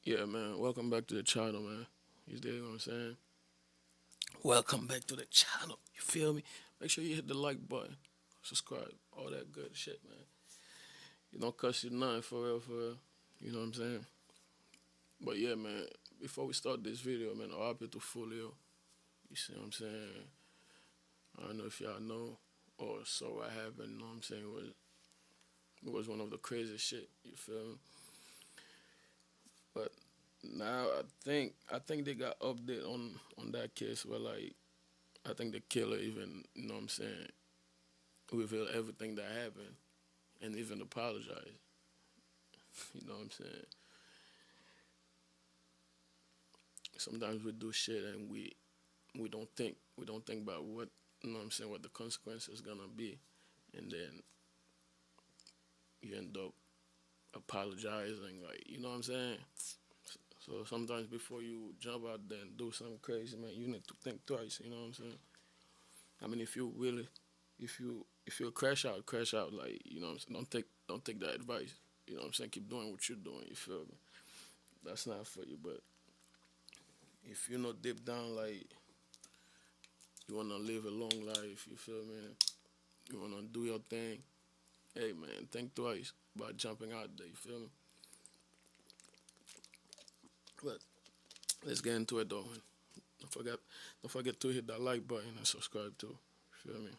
Yeah, man. Welcome back to the channel, man. You dig what I'm saying? Welcome back to the channel. You feel me? Make sure you hit the like button, subscribe, all that good shit, man. You don't cuss you nothing for real, for real. You know what I'm saying? But yeah, man. Before we start this video, man, RIP to Foolio. You see what I'm saying? I don't know if y'all know or saw what happened. You know what I'm saying? It was one of the craziest shit. You feel me? But now I think they got update on that case where like I think the killer even, you know what I'm saying, revealed everything that happened and even apologized. You know what I'm saying? Sometimes we do shit and we don't think about what, you know what I'm saying, what the consequence is gonna be, and then you end up apologizing, like, you know what I'm saying? So sometimes before you jump out there and do something crazy, man, you need to think twice. You know what I'm saying? I mean, if you crash out, crash out. Like, you know what I'm saying? Don't take that advice. You know what I'm saying? Keep doing what you're doing. You feel me? That's not for you. But if you know deep down, like, you wanna live a long life, you feel me? You wanna do your thing. Hey, man, think twice about jumping out there. You feel me? But let's get into it though, man. Don't forget to hit that like button and subscribe too. You feel me?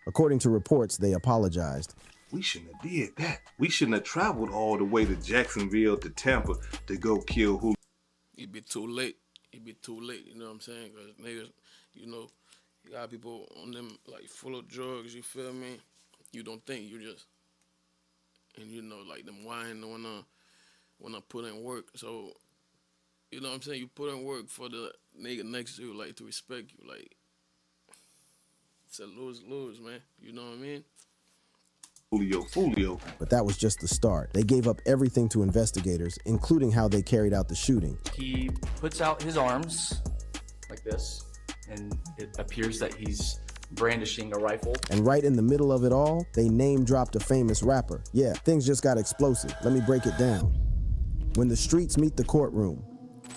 According to reports, they apologized. We shouldn't have did that. We shouldn't have traveled all the way to Jacksonville to Tampa to go kill Julio. It'd be too late. It'd be too late. You know what I'm saying? Cause niggas, you know, you got people on them like full of drugs. You feel me? You don't think. You just, and you know, like them wine wanna put in work. So you know what I'm saying? You put in work for the nigga next to you, like, to respect you. Like, it's a lose-lose, man. You know what I mean? Foolio. But that was just the start. They gave up everything to investigators, including how they carried out the shooting. He puts out his arms like this, and it appears that he's brandishing a rifle. And right in the middle of it all, they name-dropped a famous rapper. Yeah, things just got explosive. Let me break it down. When the streets meet the courtroom,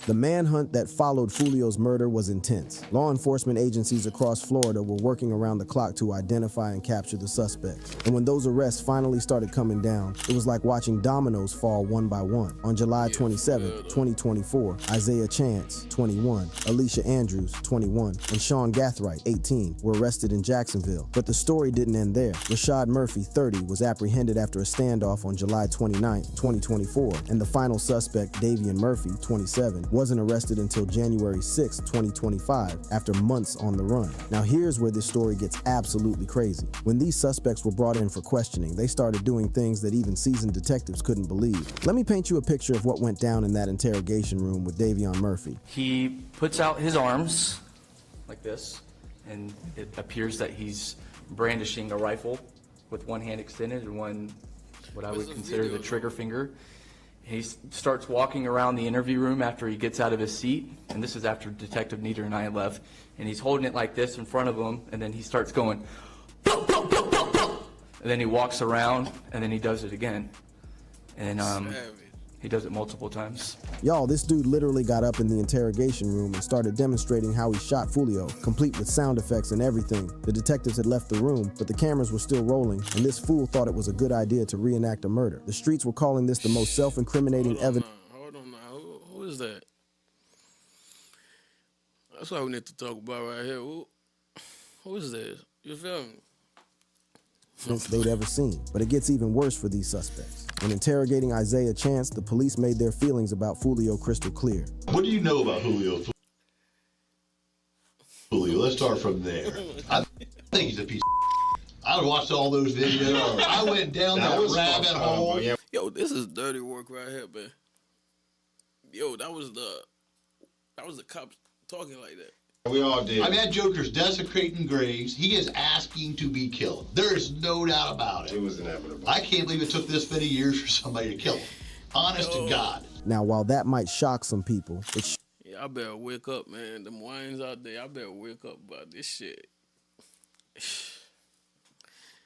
the manhunt that followed Foolio's murder was intense. Law enforcement agencies across Florida were working around the clock to identify and capture the suspects. And when those arrests finally started coming down, it was like watching dominoes fall one by one. On July 27, 2024, Isaiah Chance, 21, Alicia Andrews, 21, and Sean Gathright, 18, were arrested in Jacksonville. But the story didn't end there. Rashad Murphy, 30, was apprehended after a standoff on July 29, 2024, and the final suspect, Davian Murphy, 27, wasn't arrested until January 6, 2025, after months on the run. Now here's where this story gets absolutely crazy. When these suspects were brought in for questioning, they started doing things that even seasoned detectives couldn't believe. Let me paint you a picture of what went down in that interrogation room with Davion Murphy. He puts out his arms like this, and it appears that he's brandishing a rifle with one hand extended and one, what I would consider the trigger finger. He starts walking around the interview room after he gets out of his seat, and this is after Detective Nieder and I left, and he's holding it like this in front of him, and then he starts going, "Boom, boom, boom, boom, boom." And then he walks around, and then he does it again. And he does it multiple times. Y'all, this dude literally got up in the interrogation room and started demonstrating how he shot Foolio, complete with sound effects and everything. The detectives had left the room, but the cameras were still rolling, and this fool thought it was a good idea to reenact a murder. The streets were calling this the most self-incriminating evidence. Hold on now. Who is that? That's what we need to talk about right here. Who is this? You feel me? They'd ever seen. But it gets even worse for these suspects. When interrogating Isaiah Chance, the police made their feelings about Foolio crystal clear. What do you know about Julio? Let's start from there. I think he's a piece of I watched all those videos. I went down that rabbit hole. Yo, this is dirty work right here, man. Yo, that was the cops talking like that. We all did. I mean, that Joker's desecrating graves. He is asking to be killed. There is no doubt about it. It was inevitable. I can't believe it took this many years for somebody to kill him. Honest to God. Now, while that might shock some people, yeah, I better wake up, man. Them wines out there, I better wake up about this shit.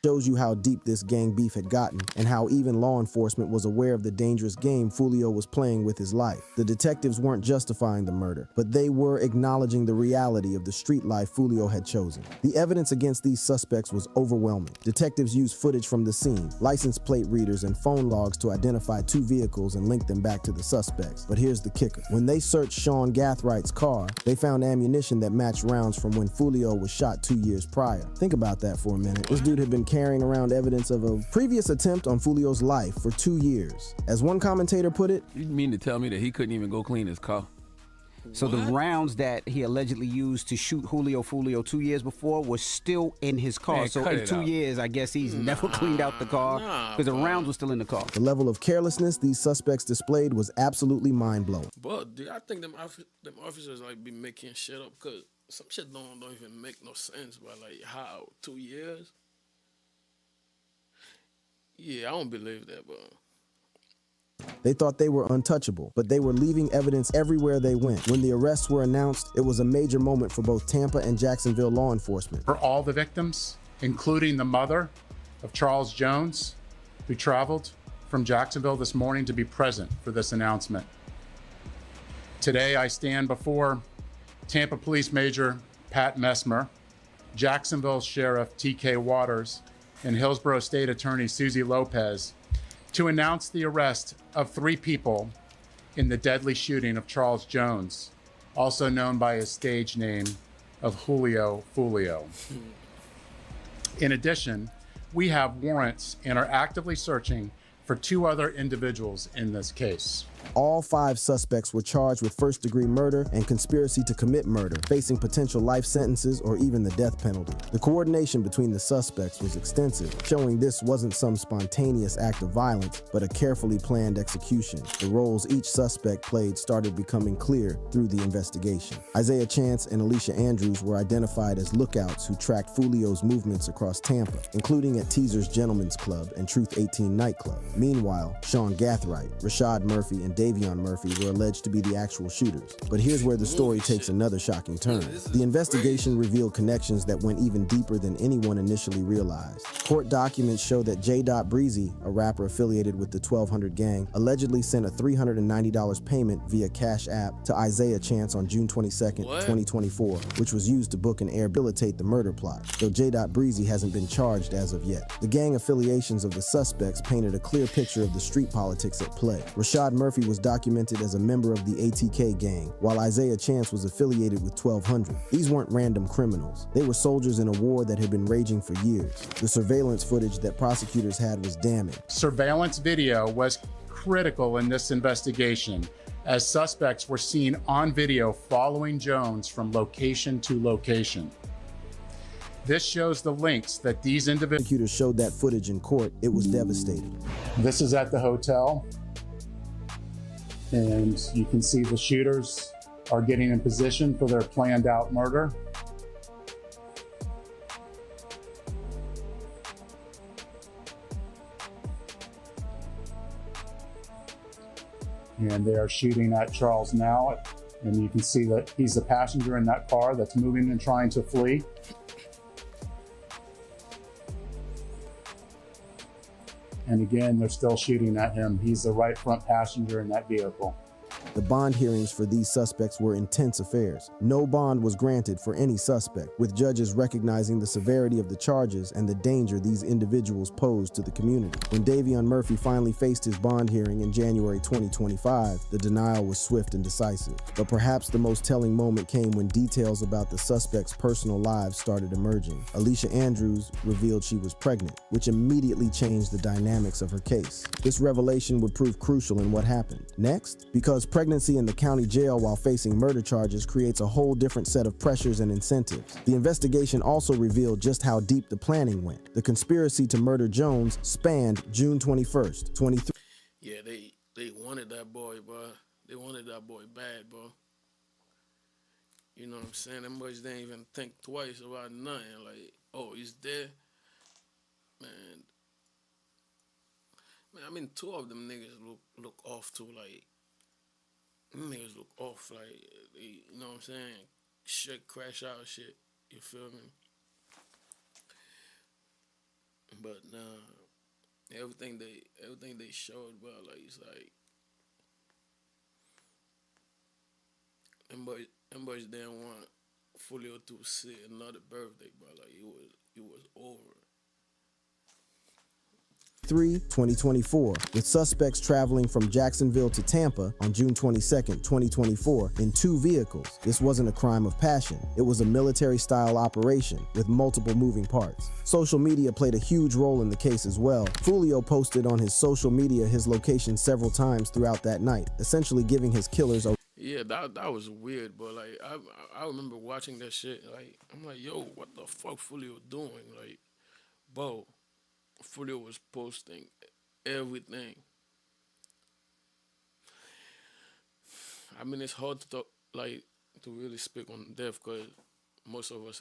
Shows you how deep this gang beef had gotten and how even law enforcement was aware of the dangerous game Foolio was playing with his life. The detectives weren't justifying the murder, but they were acknowledging the reality of the street life Foolio had chosen. The evidence against these suspects was overwhelming. Detectives used footage from the scene, license plate readers, and phone logs to identify 2 vehicles and link them back to the suspects. But here's the kicker. When they searched Sean Gathwright's car, they found ammunition that matched rounds from when Foolio was shot 2 years prior. Think about that for a minute. This dude had been carrying around evidence of a previous attempt on Foolio's life for 2 years. As one commentator put it, You mean to tell me that he couldn't even go clean his car? So the rounds that he allegedly used to shoot Foolio 2 years before was still in his car. Man, so cut in it 2 out. years, I guess he's never cleaned out the car because the rounds were still in the car. the level of carelessness these suspects displayed was absolutely mind-blowing. But dude, I think them officers like be making shit up because some shit don't even make no sense. But like how 2 years? Yeah, I don't believe that, but. They thought they were untouchable, but they were leaving evidence everywhere they went. When the arrests were announced, it was a major moment for both Tampa and Jacksonville law enforcement. For all the victims, including the mother of Charles Jones, who traveled from Jacksonville this morning to be present for this announcement. Today, I stand before Tampa Police Major Pat Messmer, Jacksonville Sheriff T.K. Waters, and Hillsborough State Attorney Susie Lopez to announce the arrest of 3 people in the deadly shooting of Charles Jones, also known by his stage name of Julio Foolio. In addition, we have warrants and are actively searching for 2 other individuals in this case. All 5 suspects were charged with first-degree murder and conspiracy to commit murder, facing potential life sentences or even the death penalty. The coordination between the suspects was extensive, showing this wasn't some spontaneous act of violence, but a carefully planned execution. The roles each suspect played started becoming clear through the investigation. Isaiah Chance and Alicia Andrews were identified as lookouts who tracked Foolio's movements across Tampa, including at Teaser's Gentlemen's Club and Truth 18 nightclub. Meanwhile, Sean Gathwright, Rashad Murphy, and Davion Murphy were alleged to be the actual shooters. But here's where the story takes another shocking turn. The investigation revealed connections that went even deeper than anyone initially realized. Court documents show that J. Breezy, a rapper affiliated with the 1200 gang, allegedly sent a $390 payment via Cash App to Isaiah Chance on June 22nd, 2024, which was used to book and rehabilitate the murder plot, though J. Breezy hasn't been charged as of yet. The gang affiliations of the suspects painted a clear picture of the street politics at play. Rashad Murphy was documented as a member of the ATK gang, while Isaiah Chance was affiliated with 1200. These weren't random criminals. They were soldiers in a war that had been raging for years. The surveillance footage that prosecutors had was damning. Surveillance video was critical in this investigation, as suspects were seen on video following Jones from location to location. This shows the links that these individuals. Prosecutors showed that footage in court. It was devastating. This is at the hotel, and you can see the shooters are getting in position for their planned out murder. And they are shooting at Charles now, and you can see that he's the passenger in that car that's moving and trying to flee. And again, they're still shooting at him. He's the right front passenger in that vehicle. The bond hearings for these suspects were intense affairs. No bond was granted for any suspect, with judges recognizing the severity of the charges and the danger these individuals posed to the community. When Davion Murphy finally faced his bond hearing in January 2025, the denial was swift and decisive. But perhaps the most telling moment came when details about the suspects' personal lives started emerging. Alicia Andrews revealed she was pregnant, which immediately changed the dynamics of her case. This revelation would prove crucial in what happened next, because pregnancy in the county jail while facing murder charges creates a whole different set of pressures and incentives. The investigation also revealed just how deep the planning went. The conspiracy to murder Jones spanned June 21st, 23. Yeah, they wanted that boy, bro. They wanted that boy bad, bro. You know what I'm saying? Them boys didn't even think twice about nothing. Like, oh, he's there. Man, I mean, 2 of them niggas look off too, like, them niggas look off, like, they, you know what I'm saying? Shit, crash out shit, you feel me? But nah, everything they showed, bro, like it's like them boys didn't want Foolio to see another birthday, bro. Like it was over. 2024, with suspects traveling from Jacksonville to Tampa on June 22nd, 2024, in 2 vehicles. This wasn't a crime of passion. It was a military-style operation with multiple moving parts. Social media played a huge role in the case as well. Foolio posted on his social media his location several times throughout that night, essentially giving his killers a Yeah, that was weird, but like I remember watching that shit. Like I'm like, yo, what the fuck Foolio doing? Like, bro, Foolio was posting everything. I mean, it's hard to talk, like to really speak on death because most of us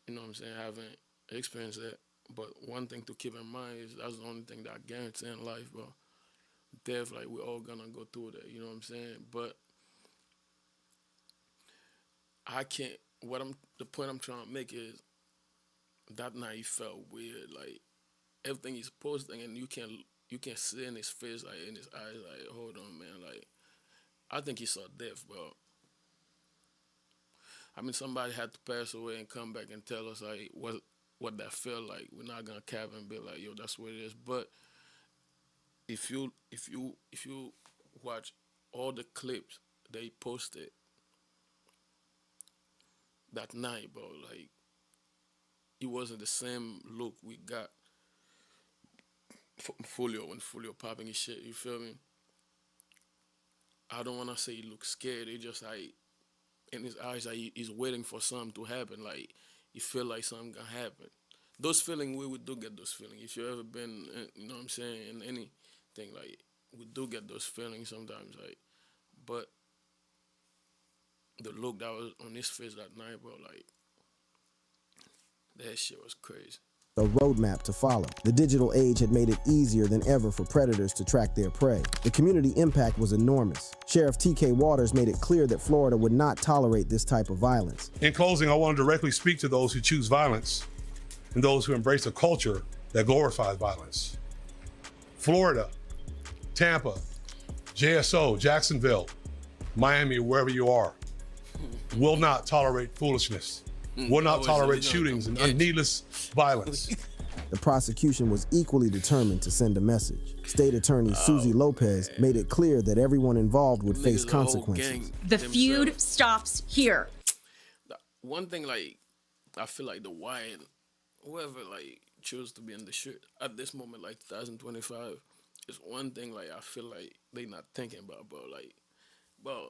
you know what I'm saying, haven't experienced that. But one thing to keep in mind is that's the only thing that I guarantee in life, bro. Death, like we're all gonna go through that. You know what I'm saying? But I can't. The point I'm trying to make is that night he felt weird. Like everything he's posting, and you can see in his face, like in his eyes, like hold on, man. Like I think he saw death, bro. I mean, somebody had to pass away and come back and tell us like what that felt like. We're not gonna cap and be like, yo, that's what it is. But if you watch all the clips they posted that night, bro, like it wasn't the same look we got from Foolio when Foolio popping his shit. You feel me? I don't wanna say he looked scared. It just like in his eyes, like he's waiting for something to happen. Like he feel like something gonna happen. Those feelings, we do get those feelings. If you ever been, you know what I'm saying, in anything, like we do get those feelings sometimes. Like, but the look that was on his face that night, bro, like that shit was crazy. roadmap to follow. The digital age had made it easier than ever for predators to track their prey. The community impact was enormous. Sheriff T.K. Waters made it clear that Florida would not tolerate this type of violence. In closing, I want to directly speak to those who choose violence and those who embrace a culture that glorifies violence. Florida, Tampa, JSO, Jacksonville, Miami, wherever you are, will not tolerate foolishness, will not tolerate shootings and needless violence. The prosecution was equally determined to send a message. State Attorney Susie Lopez made it clear that everyone involved would face consequences. The feud stops here. One thing, like, I feel like the wine, whoever, like, chose to be in the shit at this moment, like 2025, is one thing, like, I feel like they not thinking about, bro. Like, bro,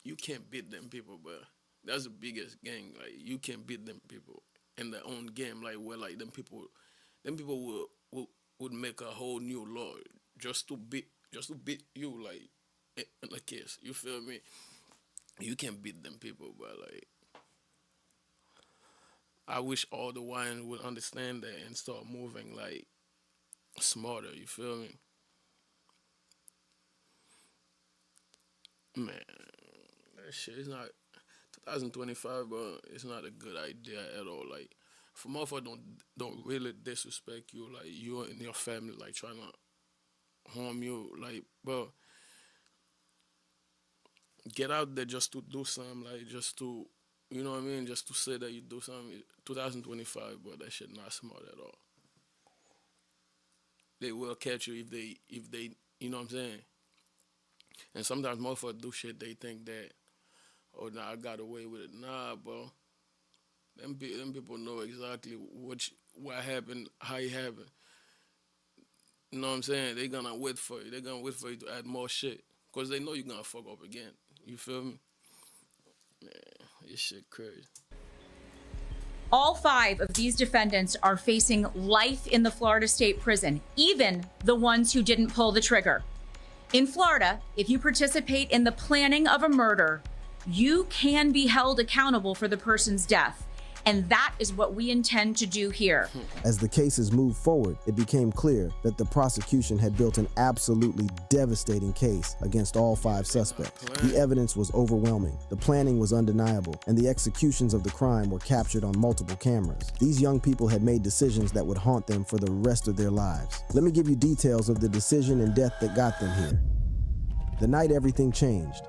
you can't beat them people, bro. That's the biggest gang. Like, you can't beat them people in their own game. Like, where, like, them people would make a whole new law just to beat you, like, in a case. You feel me? You can't beat them people, bro. Like, I wish all the wine would understand that and start moving, like, smarter. You feel me? Man, that shit is not 2025, bro. It's not a good idea at all. Like, for motherfuckers don't really disrespect you, like you and your family, like trying to harm you, like, bro. Get out there just to do something, like just to, you know what I mean, just to say that you do something. 2025, bro. That shit not smart at all. They will catch you if they, you know what I'm saying. And sometimes motherfuckers do shit, they think that, oh, nah, I got away with it. Nah, bro. Them people know exactly what happened, how it happened. You know what I'm saying? They're gonna wait for you. They're gonna wait for you to add more shit. Because they know you're gonna fuck up again. You feel me? Man, this shit crazy. All 5 of these defendants are facing life in the Florida State Prison, even the ones who didn't pull the trigger. In Florida, if you participate in the planning of a murder, you can be held accountable for the person's death. And that is what we intend to do here. As the cases moved forward, it became clear that the prosecution had built an absolutely devastating case against all 5 suspects. The evidence was overwhelming, the planning was undeniable, and the executions of the crime were captured on multiple cameras. These young people had made decisions that would haunt them for the rest of their lives. Let me give you details of the decision and death that got them here. The night everything changed.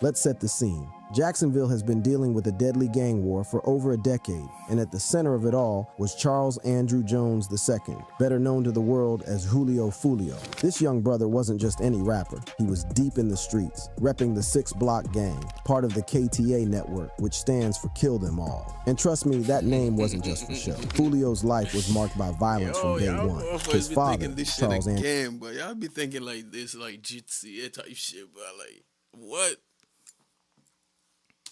Let's set the scene. Jacksonville has been dealing with a deadly gang war for over a decade, and at the center of it all was Charles Andrew Jones II, better known to the world as Julio Foolio. This young brother wasn't just any rapper. He was deep in the streets, repping the 6 Block Gang, part of the KTA network, which stands for Kill Them All. And trust me, that name wasn't just for show. Foolio's life was marked by violence from day one. His father, Charles Andrew, but y'all be thinking like this, like GTA type shit, but like, what?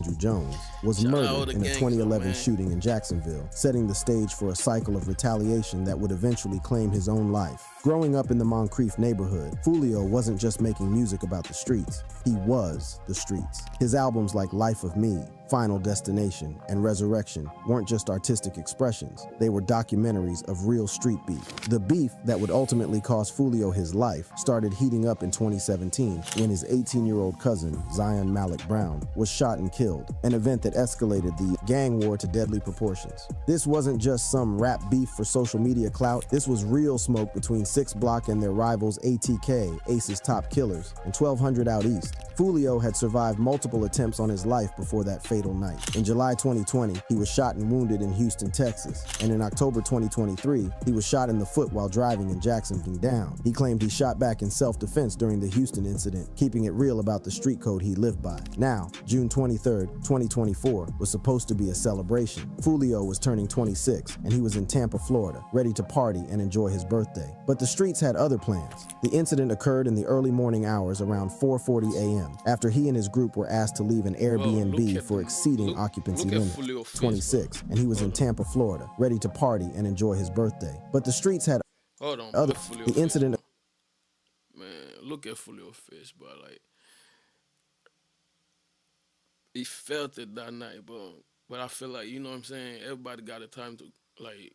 Andrew Jones was murdered in a 2011 shooting in Jacksonville, setting the stage for a cycle of retaliation that would eventually claim his own life. Growing up in the Moncrief neighborhood, Foolio wasn't just making music about the streets, he was the streets. His albums like Life of Me, Final Destination, and Resurrection weren't just artistic expressions, they were documentaries of real street beef. The beef that would ultimately cost Foolio his life started heating up in 2017 when his 18-year-old cousin, Zion Malik Brown, was shot and killed, an event that escalated the gang war to deadly proportions. This wasn't just some rap beef for social media clout, this was real smoke between 6 Block and their rivals ATK, Ace's Top Killers, and 1200 out east. Foolio had survived multiple attempts on his life before that fatal night. In July 2020, he was shot and wounded in Houston, Texas, and in October 2023, he was shot in the foot while driving in Jacksonville down. He claimed he shot back in self-defense during the Houston incident, keeping it real about the street code he lived by. Now, June 23rd, 2024, was supposed to be a celebration. Foolio was turning 26, and he was in Tampa, Florida, ready to party and enjoy his birthday. But the streets had other plans. The incident occurred in the early morning hours around 4:40 a.m. after he and his group were asked to leave an Airbnb for exceeding occupancy limit, 26, and he was in Tampa, Florida, ready to party and enjoy his birthday. But the streets had other. The incident. Man, look at Foolio face, bro. Like, he felt it that night, bro. But I feel like, you know what I'm saying? Everybody got a time to, like,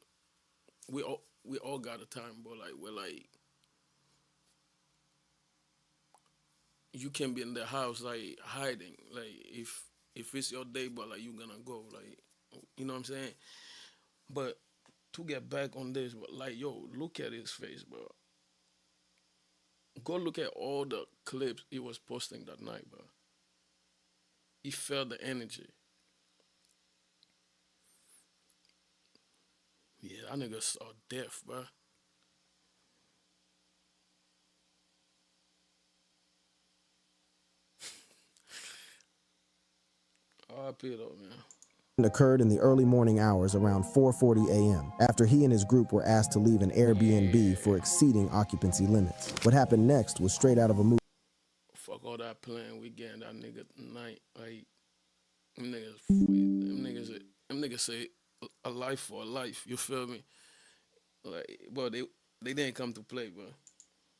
we all got a time, bro. Like, we're like, you can be in the house, like, hiding. Like, if it's your day, but, like, you gonna go, like, you know what I'm saying? But to get back on this, but, like, yo, look at his face, bro. Go look at all the clips he was posting that night, bro. He felt the energy. Yeah, that nigga saw death, bro. RIP though, man. Occurred in the early morning hours around 4:40 a.m. after he and his group were asked to leave an Airbnb for exceeding occupancy limits. What happened next was straight out of a movie. Fuck all that playing. We getting that nigga tonight. Like, them niggas say a life for a life. You feel me? Like, bro, they didn't come to play, bro.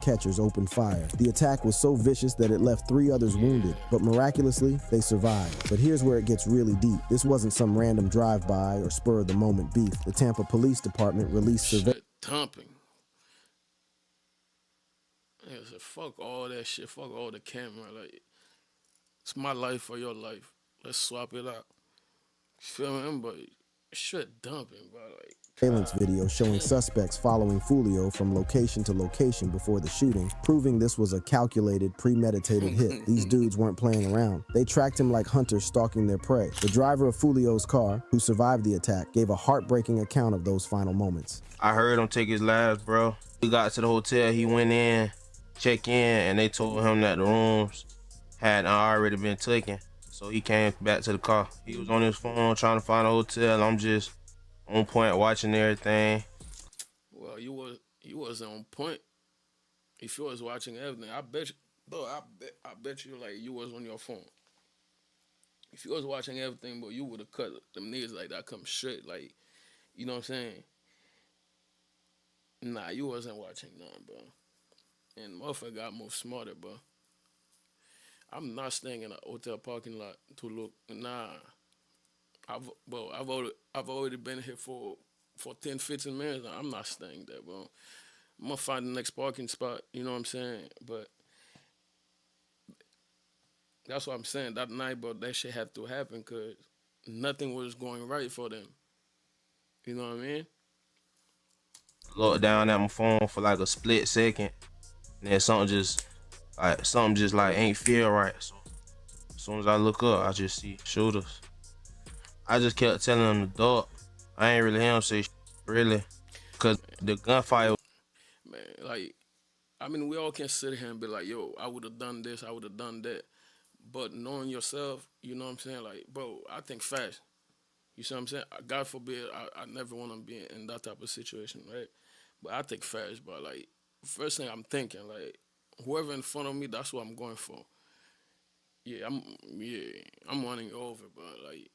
Catchers opened fire. The attack was so vicious that it left 3 others wounded, but miraculously, they survived. But here's where it gets really deep. This wasn't some random drive-by or spur-of-the-moment beef. The Tampa Police Department released surveillance. Thumping. I said, fuck all that shit. Fuck all the camera. Like, it's my life or your life. Let's swap it out. You feel me? But shit dumping, bro. Like, Surveillance video showing suspects following Foolio from location to location before the shooting, proving this was a calculated, premeditated hit. These dudes weren't playing around. They tracked him like hunters stalking their prey. The driver of Foolio's car, who survived the attack, gave a heartbreaking account of those final moments. I heard him take his last, bro. We got to the hotel, he went in, checked in, and they told him that the rooms had already been taken. So he came back to the car. He was on his phone trying to find a hotel. I'm just on point watching everything. Well, you wasn't on point. If you was watching everything, I bet you, bro, I bet you like you was on your phone. If you was watching everything, bro, you would have cut them niggas like that come straight, like, you know what I'm saying? Nah, you wasn't watching none, bro. And motherfucker got more smarter, bro. I'm not staying in a hotel parking lot to look. Nah. I've already been here for 10, 15 minutes. I'm not staying there, bro. I'm gonna find the next parking spot. You know what I'm saying? But that's what I'm saying. That night, bro, that shit had to happen because nothing was going right for them. You know what I mean? Looked down at my phone for like a split second, and then something just like ain't feel right. So as soon as I look up, I just see shooters. I just kept telling them to duck. I ain't really hear him say really, cause the gunfire. Man, like, I mean, we all can sit here and be like, yo, I would have done this, I would have done that. But knowing yourself, you know what I'm saying? Like, bro, I think fast. You see what I'm saying? God forbid, I never want to be in that type of situation, right? But I think fast, bro. Like, first thing I'm thinking, like, whoever in front of me, that's what I'm going for. I'm running you over, bro. Like,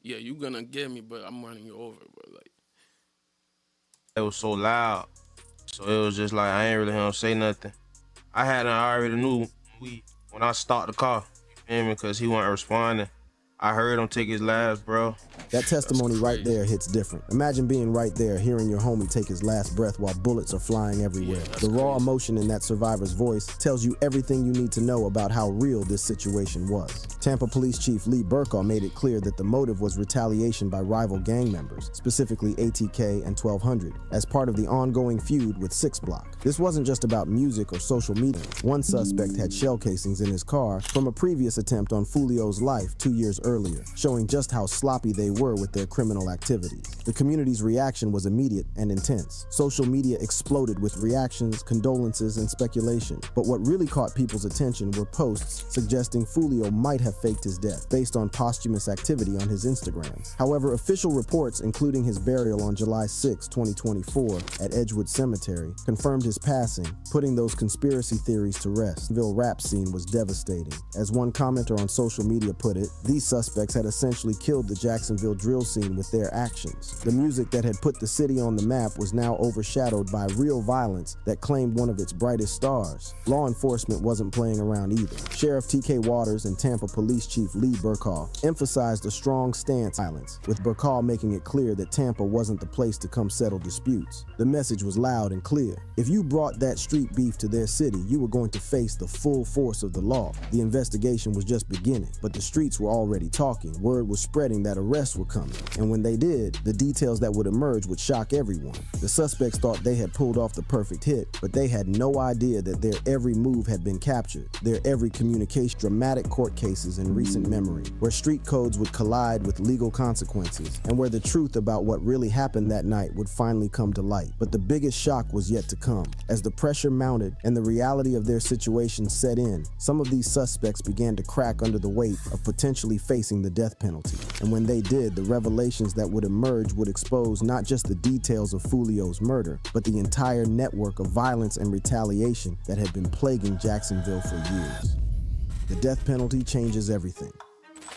yeah, you gonna get me, but I'm running you over, bro. Like, It was so loud, so it was just like I ain't really hear him say nothing. I already knew when I stopped the car, you feel me? Cause he wasn't responding. I heard him take his last, bro. That testimony right there hits different. Imagine being right there, hearing your homie take his last breath while bullets are flying everywhere. The raw emotion in that survivor's voice tells you everything you need to know about how real this situation was. Tampa Police Chief Lee Burkaw made it clear that the motive was retaliation by rival gang members, specifically ATK and 1200, as part of the ongoing feud with 6 Block. This wasn't just about music or social media. One suspect had shell casings in his car from a previous attempt on Foolio's life 2 years earlier, showing just how sloppy they were with their criminal activities. The community's reaction was immediate and intense. Social media exploded with reactions, condolences, and speculation. But what really caught people's attention were posts suggesting Foolio might have faked his death based on posthumous activity on his Instagram. However, official reports, including his burial on July 6, 2024 at Edgewood Cemetery, confirmed his passing, putting those conspiracy theories to rest. The Jacksonville rap scene was devastating. As one commenter on social media put it, these suspects had essentially killed the Jacksonville drill scene with their actions. The music that had put the city on the map was now overshadowed by real violence that claimed one of its brightest stars. Law enforcement wasn't playing around either. Sheriff T.K. Waters and Tampa Police Chief Lee Burkaw emphasized a strong stance on violence, with Burkaw making it clear that Tampa wasn't the place to come settle disputes. The message was loud and clear. If you brought that street beef to their city, you were going to face the full force of the law. The investigation was just beginning, but the streets were already talking. Word was spreading that arrests were coming, and when they did, the details that would emerge would shock everyone. The suspects thought they had pulled off the perfect hit, but they had no idea that their every move had been captured, their every communication. Dramatic court cases in recent memory, where street codes would collide with legal consequences, and where the truth about what really happened that night would finally come to light. But the biggest shock was yet to come. As the pressure mounted and the reality of their situation set in, some of these suspects began to crack under the weight of potentially facing the death penalty. And when they did, the revelations that would emerge would expose not just the details of Foolio's murder, but the entire network of violence and retaliation that had been plaguing Jacksonville for years. The death penalty changes everything.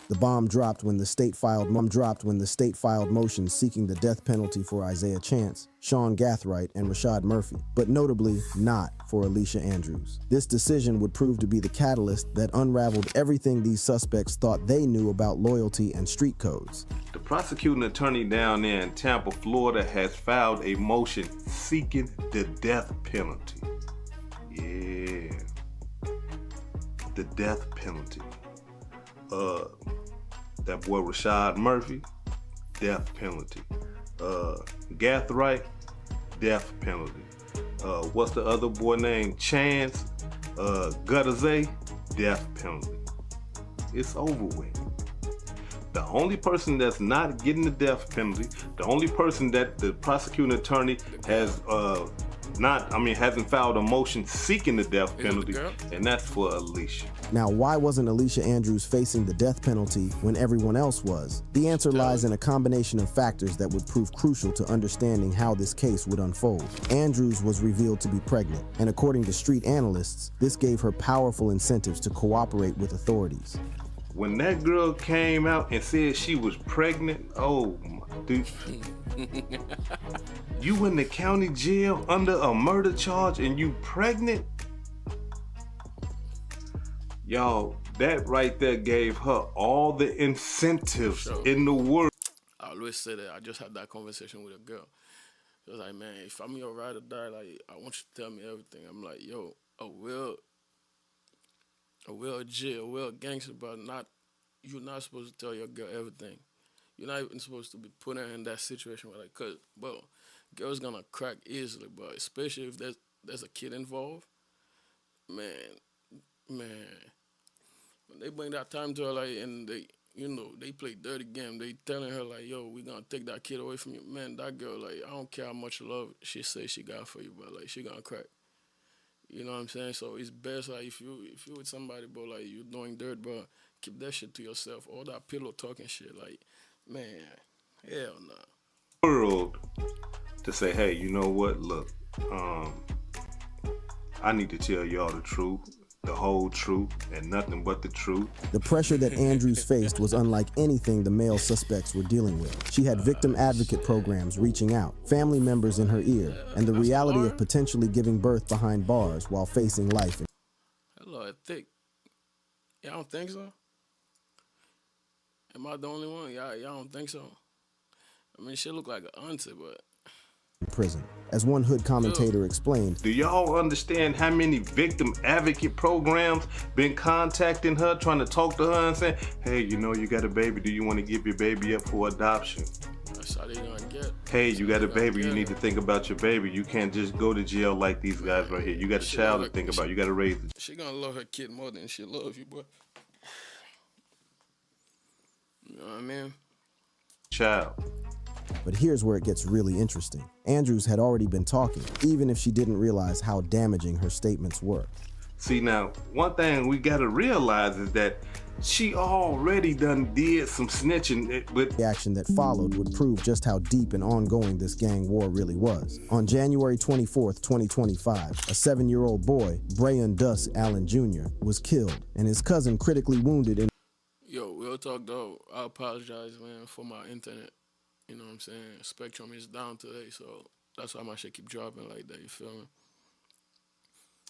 The bomb dropped when the state filed motions seeking the death penalty for Isaiah Chance, Sean Gathright, and Rashad Murphy, but notably not for Alicia Andrews. This decision would prove to be the catalyst that unraveled everything these suspects thought they knew about loyalty and street codes. The prosecuting attorney down there in Tampa, Florida, has filed a motion seeking the death penalty. Yeah. The death penalty. That boy Rashad Murphy, death penalty. Gathright, death penalty. What's the other boy named? Chance, Gutterzay, death penalty. It's over with. The only person that's not getting the death penalty, the only person that the prosecuting attorney has hasn't filed a motion seeking the death penalty, and that's for Alicia. Now, why wasn't Alicia Andrews facing the death penalty when everyone else was? The answer lies in a combination of factors that would prove crucial to understanding how this case would unfold. Andrews was revealed to be pregnant, and according to street analysts, this gave her powerful incentives to cooperate with authorities. When that girl came out and said she was pregnant, oh my dude. You in the county jail under a murder charge and you pregnant? Y'all, that right there gave her all the incentives in the world. always say that. I just had that conversation with a girl. She was like, man, if I'm your ride or die, like, I want you to tell me everything. I'm like, yo, a real G, a real gangster, but you're not supposed to tell your girl everything. You're not even supposed to be putting her in that situation where, like, cause, bro, girls gonna crack easily, but especially if there's a kid involved, man, when they bring that time to her, like, and they play dirty game, they telling her, like, yo, we gonna take that kid away from you, man, that girl, like, I don't care how much love she say she got for you, but, like, she gonna crack. You know what I'm saying? So it's best, like, if you with somebody, bro, like, you doing dirt, bro, keep that shit to yourself. All that pillow talking shit, like, man, hell no. World to say, hey, you know what? Look, I need to tell y'all the truth, the whole truth, and nothing but the truth. The pressure that Andrews faced was unlike anything the male suspects were dealing with. She had victim advocate programs reaching out, family members in her ear, and the reality of potentially giving birth behind bars while facing life. Hello, I think. Y'all don't think so? Am I the only one? Y'all don't think so? I mean, she look like an auntie, but... prison. As one hood commentator explained, do y'all understand how many victim advocate programs been contacting her, trying to talk to her and saying, hey, you know you got a baby, do you want to give your baby up for adoption? That's how they gonna get. Hey, you got a baby, you need to think about your baby. You can't just go to jail like these guys right here. You got a child to think about, you got to raise it. She gonna love her kid more than she love you, boy. You know what I mean? Child. But here's where it gets really interesting. Andrews had already been talking, even if she didn't realize how damaging her statements were. See, now, one thing we gotta realize is that she already done did some snitching with... The action that followed would prove just how deep and ongoing this gang war really was. On January 24th, 2025, a 7-year-old boy, Brayan Duss Allen Jr., was killed, and his cousin critically wounded in... Yo, real talk though, I apologize, man, for my internet. You know what I'm saying? Spectrum is down today, so that's why my shit keep dropping like that, you feel me?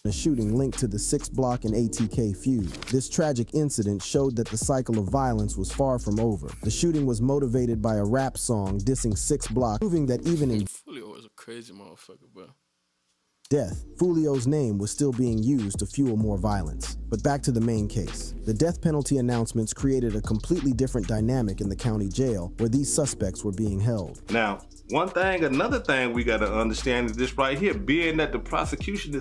A shooting linked to the 6 Block and ATK feud. This tragic incident showed that the cycle of violence was far from over. The shooting was motivated by a rap song dissing 6 Block, proving that even in Foolio was a crazy motherfucker, bro. Death, Foolio's name was still being used to fuel more violence. But back to the main case. The death penalty announcements created a completely different dynamic in the county jail where these suspects were being held. Now, another thing we gotta understand is this right here, being that the prosecution is